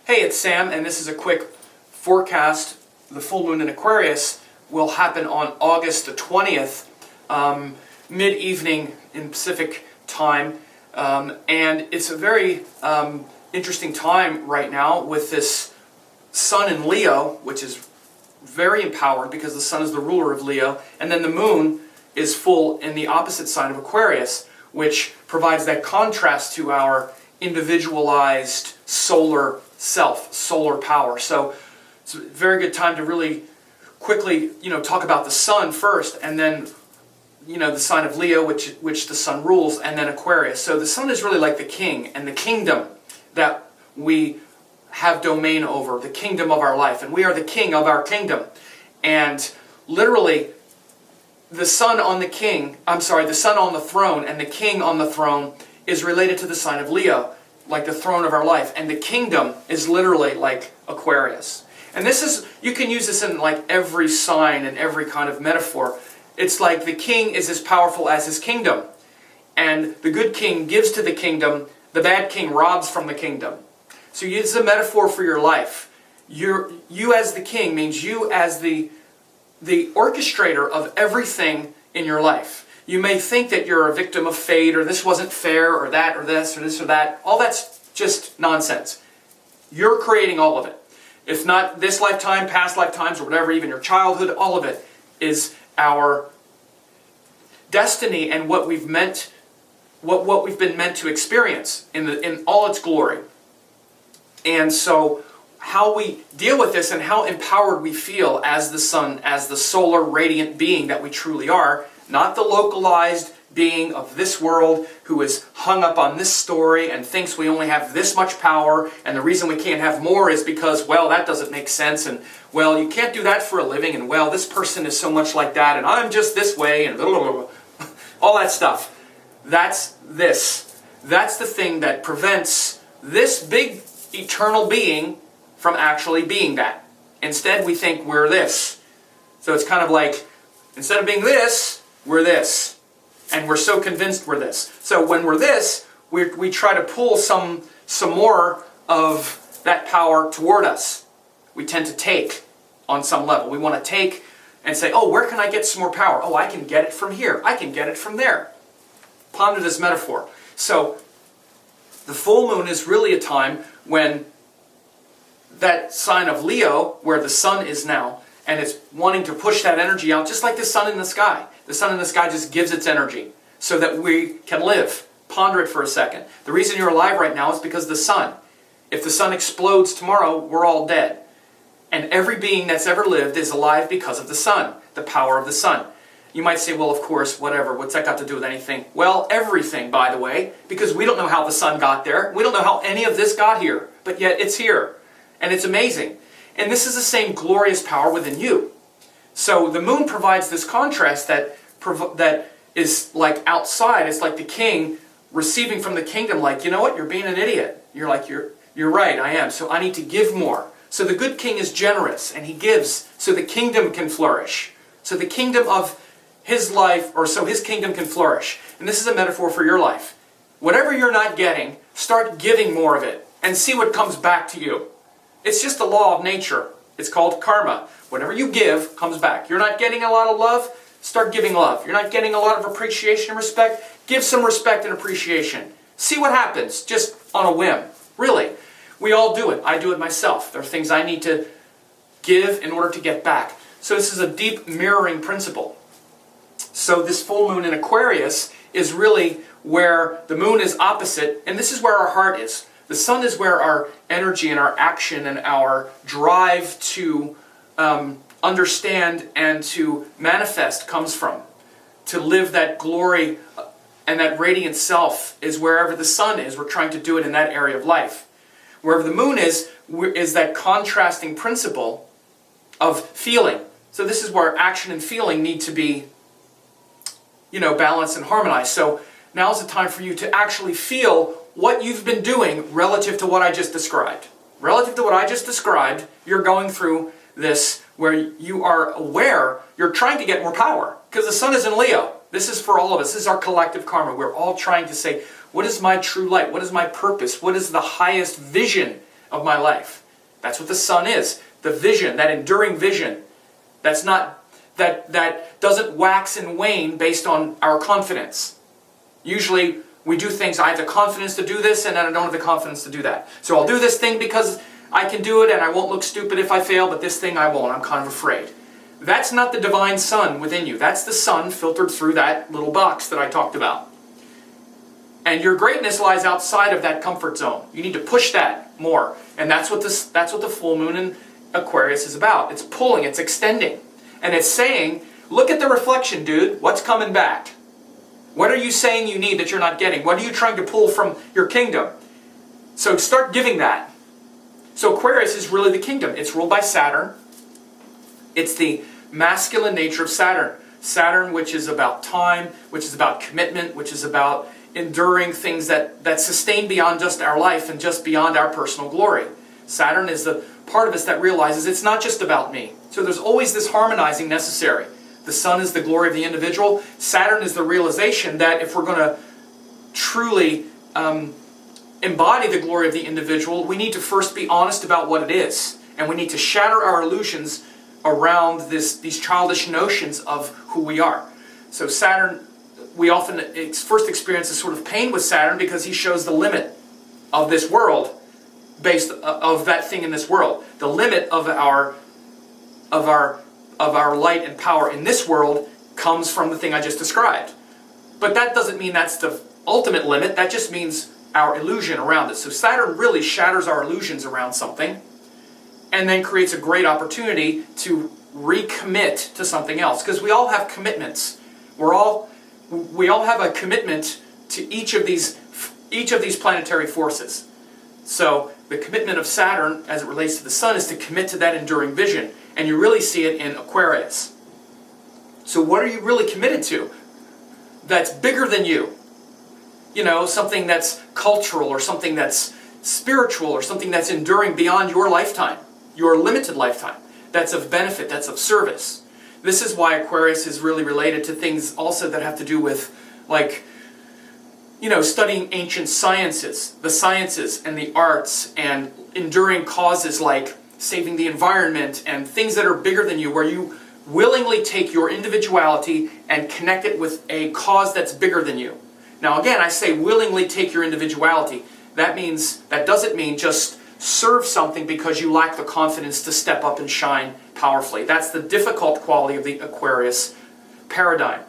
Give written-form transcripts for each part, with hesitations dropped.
Hey, it's Sam, and this is a quick forecast. The full moon in Aquarius will happen on August the 20th, mid-evening in Pacific time, and it's a very interesting time right now with this Sun in Leo, which is very empowered because the Sun is the ruler of Leo, and then the moon is full in the opposite sign of Aquarius, which provides that contrast to our individualized solar self, solar power. So it's a very good time to really quickly, talk about the Sun first, and then, the sign of Leo, which the Sun rules, and then Aquarius. So the Sun is really like the king and the kingdom that we have domain over, the kingdom of our life, and we are the king of our kingdom. And literally, the Sun on the throne and the king on the throne is related to the sign of Leo, like the throne of our life, and the kingdom is literally like Aquarius. And you can use this in like every sign and every kind of metaphor. It's like the king is as powerful as his kingdom, and the good king gives to the kingdom, the bad king robs from the kingdom. So use a metaphor for your life. You as the king means you as the orchestrator of everything in your life. You may think that you're a victim of fate, or this wasn't fair, or that, or this, or this, or that. All that's just nonsense. You're creating all of it. If not this lifetime, past lifetimes, or whatever, even your childhood, all of it is our destiny and what we've been meant to experience in all its glory. And so how we deal with this and how empowered we feel as the Sun, as the solar radiant being that we truly are, not the localized being of this world who is hung up on this story and thinks we only have this much power, and the reason we can't have more is because, well, that doesn't make sense, and, well, you can't do that for a living, and, well, this person is so much like that, and I'm just this way, and blah, blah, blah. All that stuff. That's this. That's the thing that prevents this big eternal being from actually being that. Instead, we think we're this. So it's kind of like, instead of being this, we're this. And we're so convinced we're this. So when we're this, we try to pull some more of that power toward us. We tend to take on some level. We want to take and say, oh, where can I get some more power? Oh, I can get it from here. I can get it from there. Ponder this metaphor. So the full moon is really a time when that sign of Leo, where the Sun is now, and it's wanting to push that energy out, just like the sun in the sky. The sun in the sky just gives its energy so that we can live. Ponder it for a second. The reason you're alive right now is because of the sun. If the sun explodes tomorrow, we're all dead. And every being that's ever lived is alive because of the sun, the power of the sun. You might say, well, of course, whatever, what's that got to do with anything? Well, everything, by the way, because we don't know how the sun got there. We don't know how any of this got here, but yet it's here. And it's amazing. And this is the same glorious power within you. So the moon provides this contrast that is like outside. It's like the king receiving from the kingdom, like, you know what, you're being an idiot. You're like, you're right, I am. So I need to give more. So the good king is generous, and he gives so the kingdom can flourish. So the kingdom of his life, or so his kingdom can flourish. And this is a metaphor for your life. Whatever you're not getting, start giving more of it and see what comes back to you. It's just the law of nature. It's called karma. Whatever you give comes back. You're not getting a lot of love, start giving love. You're not getting a lot of appreciation and respect, give some respect and appreciation. See what happens, just on a whim. Really. We all do it. I do it myself. There are things I need to give in order to get back. So this is a deep mirroring principle. So this full moon in Aquarius is really where the moon is opposite, and this is where our heart is. The sun is where our energy and our action and our drive to understand and to manifest comes from. To live that glory and that radiant self is wherever the sun is. We're trying to do it in that area of life. Wherever the moon is that contrasting principle of feeling. So this is where action and feeling need to be, balanced and harmonized. So now's the time for you to actually feel what you've been doing relative to what I just described. Relative to what I just described, you're going through this where you are aware, you're trying to get more power. Because the sun is in Leo. This is for all of us. This is our collective karma. We're all trying to say, what is my true light? What is my purpose? What is the highest vision of my life. That's what the sun is. The vision, that enduring vision. That doesn't wax and wane based on our confidence. Usually we do things, I have the confidence to do this and then I don't have the confidence to do that. So I'll do this thing because I can do it and I won't look stupid if I fail, but this thing I won't. I'm kind of afraid. That's not the divine sun within you. That's the sun filtered through that little box that I talked about. And your greatness lies outside of that comfort zone. You need to push that more. And that's what the full moon in Aquarius is about. It's pulling, it's extending. And it's saying, look at the reflection, dude. What's coming back? What are you saying you need that you're not getting? What are you trying to pull from your kingdom? So start giving that. So Aquarius is really the kingdom. It's ruled by Saturn. It's the masculine nature of Saturn. Saturn, which is about time, which is about commitment, which is about enduring things that sustain beyond just our life and just beyond our personal glory. Saturn is the part of us that realizes it's not just about me. So there's always this harmonizing necessary. The sun is the glory of the individual. Saturn is the realization that if we're going to truly embody the glory of the individual, we need to first be honest about what it is. And we need to shatter our illusions around these childish notions of who we are. So Saturn, we often first experience a sort of pain with Saturn because he shows the limit of this world based of that thing in this world. The limit of our light and power in this world comes from the thing I just described. But that doesn't mean that's the ultimate limit. That just means our illusion around it. So Saturn really shatters our illusions around something and then creates a great opportunity to recommit to something else. Because we all have commitments. We all have a commitment to each of these planetary forces. So the commitment of Saturn, as it relates to the sun, is to commit to that enduring vision. And you really see it in Aquarius. So what are you really committed to that's bigger than you? You know, something that's cultural or something that's spiritual or something that's enduring beyond your lifetime, your limited lifetime, that's of benefit, that's of service. This is why Aquarius is really related to things also that have to do with, like, you know, studying ancient sciences, the sciences and the arts, and enduring causes like saving the environment and things that are bigger than you, where you willingly take your individuality and connect it with a cause that's bigger than you. Now again, I say willingly take your individuality. That doesn't mean just serve something because you lack the confidence to step up and shine powerfully. That's the difficult quality of the Aquarius paradigm.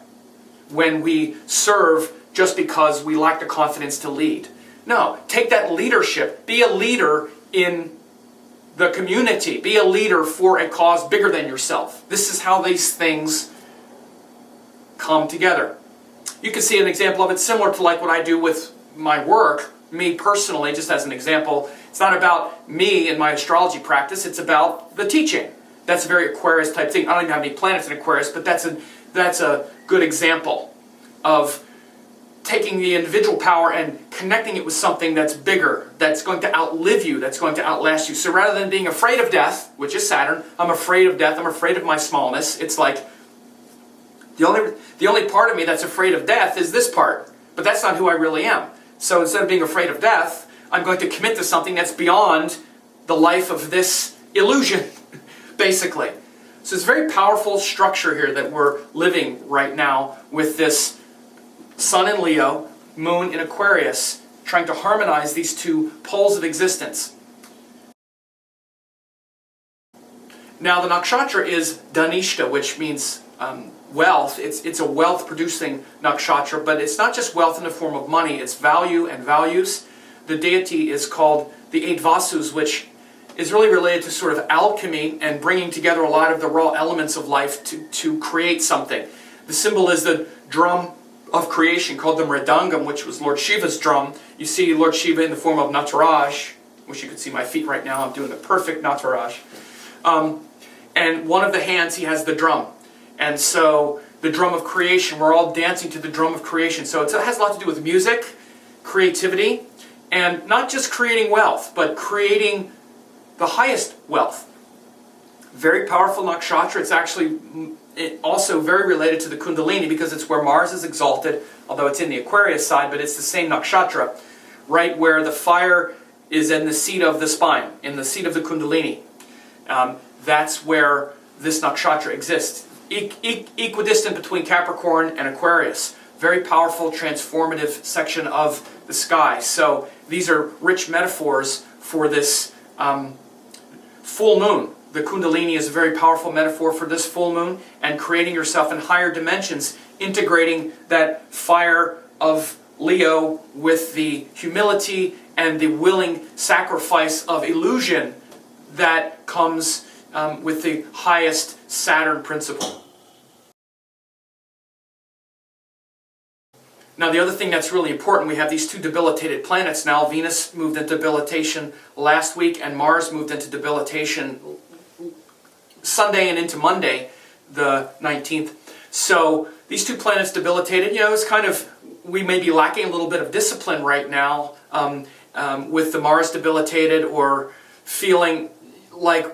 When we serve just because we lack the confidence to lead. No, take that leadership. Be a leader in the community. Be a leader for a cause bigger than yourself. This is how these things come together. You can see an example of it similar to like what I do with my work. Me personally, just as an example, it's not about me and my astrology practice, it's about the teaching. That's a very Aquarius type thing. I don't even have any planets in Aquarius, but that's a good example of taking the individual power and connecting it with something that's bigger, that's going to outlive you, that's going to outlast you. So rather than being afraid of death, which is Saturn, I'm afraid of death, I'm afraid of my smallness. It's like, the only part of me that's afraid of death is this part. But that's not who I really am. So instead of being afraid of death, I'm going to commit to something that's beyond the life of this illusion, basically. So it's a very powerful structure here that we're living right now with this Sun in Leo, Moon in Aquarius, trying to harmonize these two poles of existence. Now the Nakshatra is Dhanishta, which means wealth. It's a wealth-producing nakshatra, but it's not just wealth in the form of money, it's value and values. The deity is called the Eight Vasus, which is really related to sort of alchemy and bringing together a lot of the raw elements of life to create something. The symbol is the drum of creation called the Mridangam, which was Lord Shiva's drum. You see Lord Shiva in the form of Nataraj. Wish you could see my feet right now. I'm doing the perfect Nataraj. And one of the hands, he has the drum. And so the drum of creation, we're all dancing to the drum of creation. So it has a lot to do with music, creativity, and not just creating wealth, but creating the highest wealth. Very powerful nakshatra. It's actually also very related to the Kundalini because it's where Mars is exalted, although it's in the Aquarius side, but it's the same nakshatra, right where the fire is in the seat of the spine, in the seat of the Kundalini. That's where this nakshatra exists. Equidistant between Capricorn and Aquarius. Very powerful, transformative section of the sky. So these are rich metaphors for this full moon. The Kundalini is a very powerful metaphor for this full moon, and creating yourself in higher dimensions, integrating that fire of Leo with the humility and the willing sacrifice of illusion that comes with the highest Saturn principle. Now the other thing that's really important, we have these two debilitated planets now. Venus moved into debilitation last week, and Mars moved into debilitation Sunday and into Monday, the 19th. So these two planets debilitated, it's kind of, we may be lacking a little bit of discipline right now with the Mars debilitated, or feeling like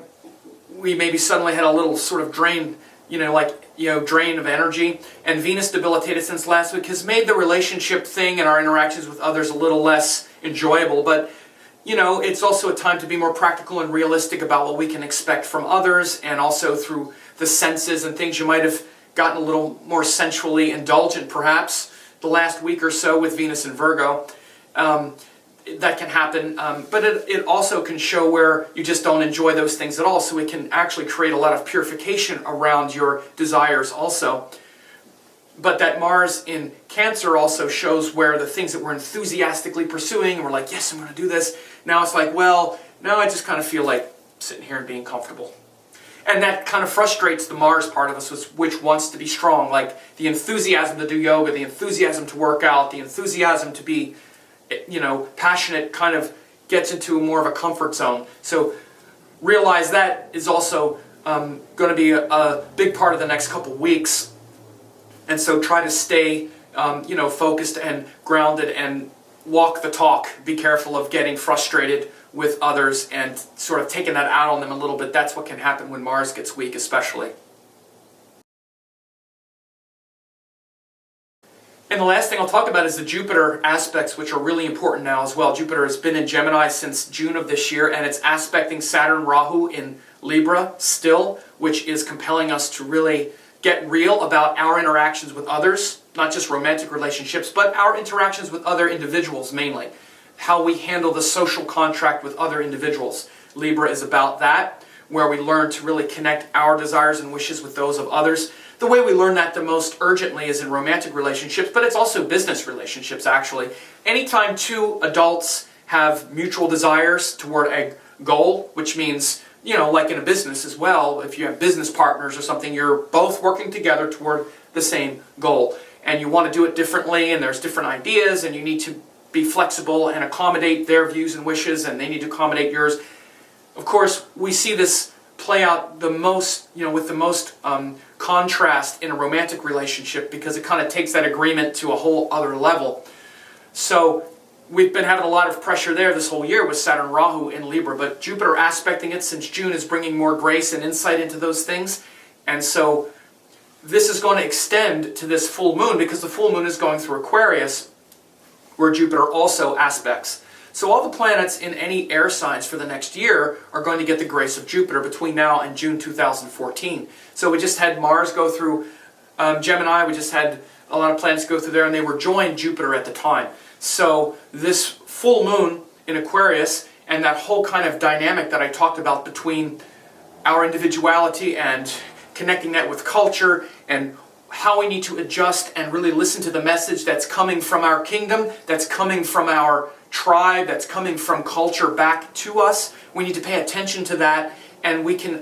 we maybe suddenly had a little sort of drain, drain of energy. And Venus debilitated since last week has made the relationship thing and our interactions with others a little less enjoyable. But it's also a time to be more practical and realistic about what we can expect from others, and also through the senses and things. You might have gotten a little more sensually indulgent perhaps the last week or so with Venus and Virgo. That can happen, but it also can show where you just don't enjoy those things at all, so it can actually create a lot of purification around your desires also. But that Mars in Cancer also shows where the things that we're enthusiastically pursuing, and we're like, yes, I'm going to do this. Now it's like, well, now I just kind of feel like sitting here and being comfortable. And that kind of frustrates the Mars part of us, which wants to be strong. Like the enthusiasm to do yoga, the enthusiasm to work out, the enthusiasm to be, passionate, kind of gets into more of a comfort zone. So realize that is also going to be a big part of the next couple weeks. And so try to stay, focused and grounded and walk the talk. Be careful of getting frustrated with others and sort of taking that out on them a little bit. That's what can happen when Mars gets weak, especially. And the last thing I'll talk about is the Jupiter aspects, which are really important now as well. Jupiter has been in Gemini since June of this year, and it's aspecting Saturn Rahu in Libra still, which is compelling us to really get real about our interactions with others, not just romantic relationships, but our interactions with other individuals mainly. How we handle the social contract with other individuals. Libra is about that, where we learn to really connect our desires and wishes with those of others. The way we learn that the most urgently is in romantic relationships, but it's also business relationships, actually. Anytime two adults have mutual desires toward a goal, which means, like in a business as well, if you have business partners or something, you're both working together toward the same goal. And you want to do it differently, and there's different ideas, and you need to be flexible and accommodate their views and wishes, and they need to accommodate yours. Of course, we see this play out the most, with the most contrast in a romantic relationship, because it kind of takes that agreement to a whole other level. So we've been having a lot of pressure there this whole year with Saturn Rahu in Libra, but Jupiter aspecting it since June is bringing more grace and insight into those things. And so this is going to extend to this full moon, because the full moon is going through Aquarius, where Jupiter also aspects. So all the planets in any air signs for the next year are going to get the grace of Jupiter between now and June 2014. So we just had Mars go through Gemini, we just had a lot of planets go through there, and they were joined Jupiter at the time. So this full moon in Aquarius, and that whole kind of dynamic that I talked about between our individuality and connecting that with culture, and how we need to adjust and really listen to the message that's coming from our kingdom, that's coming from our tribe, that's coming from culture back to us. We need to pay attention to that, and we can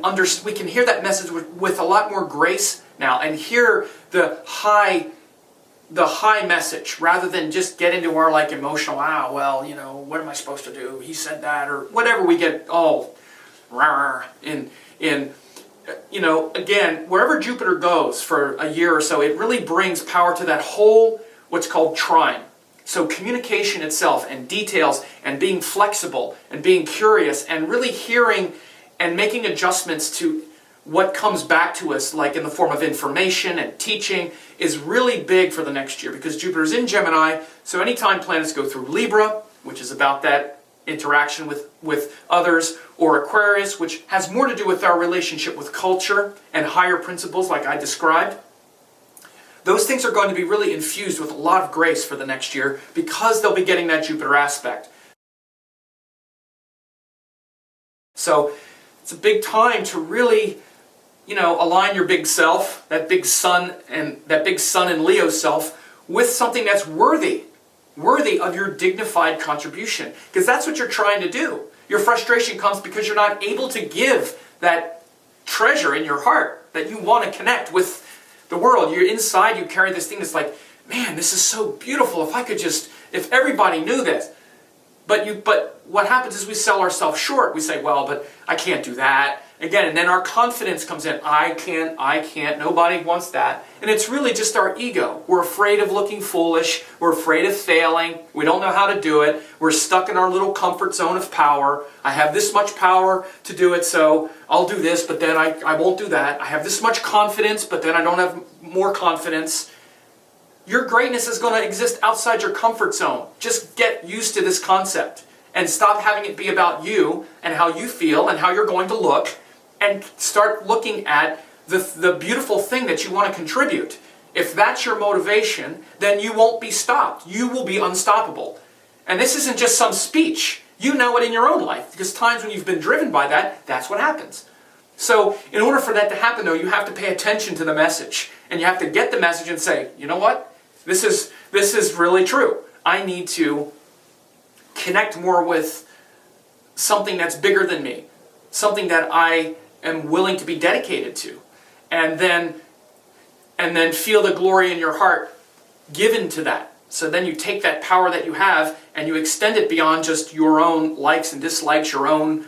hear that message with a lot more grace now, and hear the high message, rather than just get into our emotional, what am I supposed to do? He said that, or whatever. We get all again, wherever Jupiter goes for a year or so, it really brings power to that whole, what's called trine. So communication itself, and details, and being flexible, and being curious, and really hearing and making adjustments to what comes back to us, like in the form of information and teaching, is really big for the next year, because Jupiter's in Gemini. So anytime planets go through Libra, which is about that interaction with others, or Aquarius, which has more to do with our relationship with culture and higher principles like I described. Those things are going to be really infused with a lot of grace for the next year because they'll be getting that Jupiter aspect. So it's a big time to really, align your big self, that big sun and Leo self, with something that's worthy of your dignified contribution. Because that's what you're trying to do. Your frustration comes because you're not able to give that treasure in your heart that you want to connect with the world. You're inside, you carry this thing that's like, man, this is so beautiful. If everybody knew this. But what happens is we sell ourselves short. We say, well, but I can't do that. Again, and then our confidence comes in. I can't, nobody wants that. And it's really just our ego. We're afraid of looking foolish. We're afraid of failing. We don't know how to do it. We're stuck in our little comfort zone of power. I have this much power to do it, so I'll do this, but then I won't do that. I have this much confidence, but then I don't have more confidence. Your greatness is going to exist outside your comfort zone. Just get used to this concept and stop having it be about you and how you feel and how you're going to look, and start looking at the beautiful thing that you want to contribute. If that's your motivation, then you won't be stopped. You will be unstoppable. And this isn't just some speech. You know it in your own life, because times when you've been driven by that, that's what happens. So in order for that to happen, though, you have to pay attention to the message. And you have to get the message and say, you know what? This is really true. I need to connect more with something that's bigger than me. Something that I am willing to be dedicated to. And then feel the glory in your heart given to that. So then you take that power that you have and you extend it beyond just your own likes and dislikes, your own,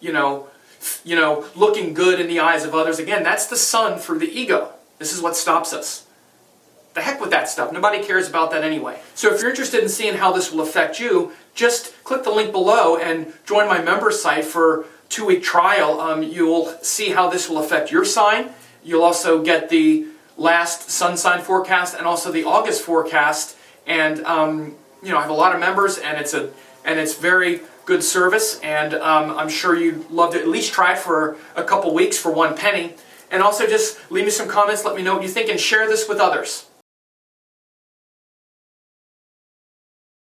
looking good in the eyes of others. Again, that's the sun for the ego. This is what stops us. The heck with that stuff. Nobody cares about that anyway. So if you're interested in seeing how this will affect you, just click the link below and join my member site for 2-week trial. You'll see how this will affect your sign. You'll also get the last sun sign forecast and also the August forecast. And I have a lot of members, and it's very good service. And I'm sure you'd love to at least try it for a couple weeks for 1 penny. And also just leave me some comments. Let me know what you think and share this with others.